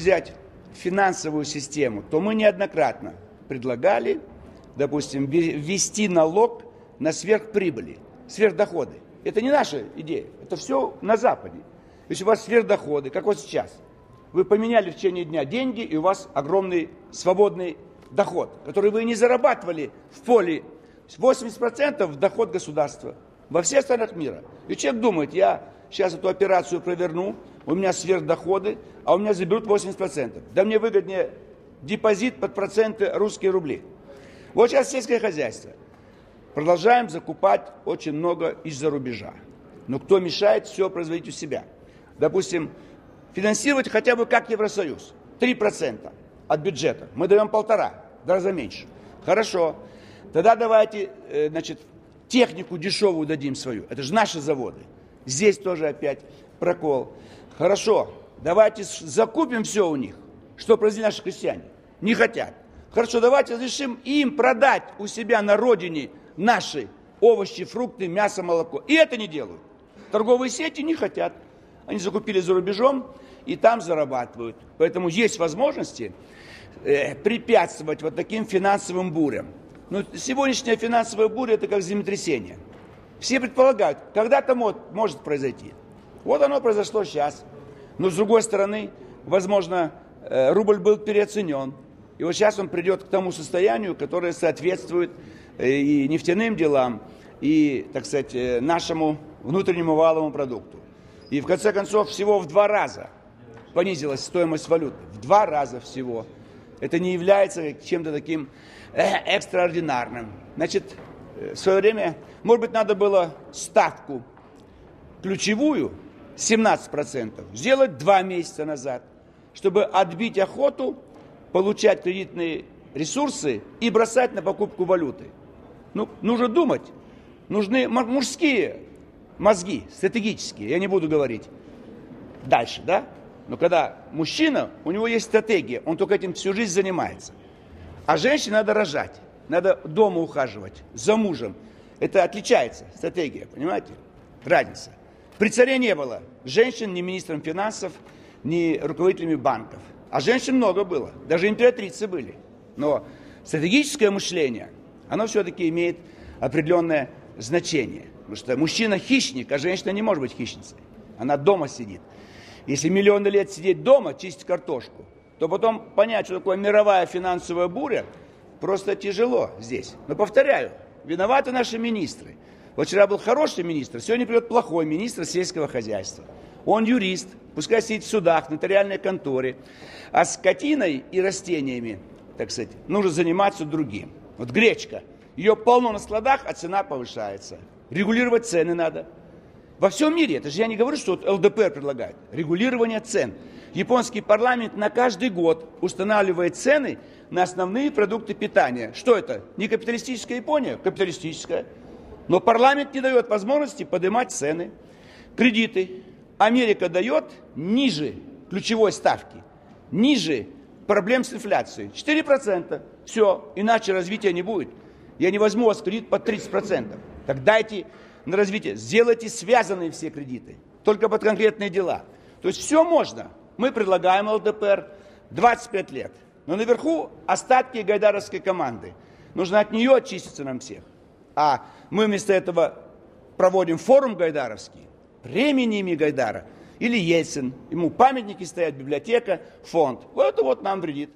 взять финансовую систему, то мы неоднократно предлагали, допустим, ввести налог на сверхприбыли, сверхдоходы. Это не наша идея, это все на Западе. Если у вас сверхдоходы, как вот сейчас, вы поменяли в течение дня деньги, и у вас огромный свободный доход, который вы не зарабатывали в поле. 80% доход государства во всех странах мира. И человек думает, я сейчас эту операцию проверну, у меня сверхдоходы, а у меня заберут 80%. Да мне выгоднее депозит под проценты русские рубли. Вот сейчас сельское хозяйство. Продолжаем закупать очень много из-за рубежа. Но кто мешает все производить у себя? Допустим, финансировать хотя бы как Евросоюз. 3% от бюджета. Мы даем 1,5, в 2 раза меньше. Хорошо. Тогда давайте, технику дешевую дадим свою. Это же наши заводы. Здесь тоже опять прокол. Хорошо. Давайте закупим все у них, что произвели наши крестьяне. Не хотят. Хорошо, давайте разрешим им продать у себя на родине наши овощи, фрукты, мясо, молоко. И это не делают. Торговые сети не хотят. Они закупили за рубежом и там зарабатывают. Поэтому есть возможности препятствовать вот таким финансовым бурям. Но сегодняшняя финансовая буря – это как землетрясение. Все предполагают, когда-то может произойти. Вот оно произошло сейчас. Но с другой стороны, возможно, рубль был переоценен. И вот сейчас он придет к тому состоянию, которое соответствует и нефтяным делам, и, так сказать, нашему внутреннему валовому продукту. И в конце концов всего в 2 раза понизилась стоимость валюты. В 2 раза всего. Это не является чем-то таким экстраординарным. Значит, в свое время, может быть, надо было ставку ключевую 17% сделать 2 месяца назад, чтобы отбить охоту, получать кредитные ресурсы и бросать на покупку валюты. Ну, нужно думать. Нужны мужские мозги, стратегические. Я не буду говорить дальше, да? Но когда мужчина, у него есть стратегия, он только этим всю жизнь занимается. А женщине надо рожать, надо дома ухаживать, за мужем. Это отличается, стратегия, понимаете? Разница. При царе не было женщин ни министром финансов, ни руководителями банков. А женщин много было, даже императрицы были. Но стратегическое мышление, оно все-таки имеет определенное значение. Потому что мужчина хищник, а женщина не может быть хищницей. Она дома сидит. Если миллионы лет сидеть дома, чистить картошку, то потом понять, что такое мировая финансовая буря, просто тяжело здесь. Но повторяю, виноваты наши министры. Вот вчера был хороший министр, сегодня придет плохой министр сельского хозяйства. Он юрист, пускай сидит в судах, в нотариальной конторе. А скотиной и растениями, так сказать, нужно заниматься другим. Вот гречка, ее полно на складах, а цена повышается. Регулировать цены надо. Во всем мире, это же я не говорю, что вот ЛДПР предлагает. Регулирование цен. Японский парламент на каждый год устанавливает цены на основные продукты питания. Что это? Не капиталистическая Япония? Капиталистическая. Но парламент не дает возможности поднимать цены. Кредиты Америка дает ниже ключевой ставки, ниже проблем с инфляцией. 4%. Все, иначе развития не будет. Я не возьму у вас кредит под 30%. Так дайте на развитие. Сделайте связанные все кредиты. Только под конкретные дела. То есть все можно. Мы предлагаем ЛДПР 25 лет. Но наверху остатки гайдаровской команды. Нужно от нее очиститься нам всех. А мы вместо этого проводим форум гайдаровский, премиями Гайдара. Или Ельцин. Ему памятники стоят, библиотека, фонд. Вот это вот нам вредит.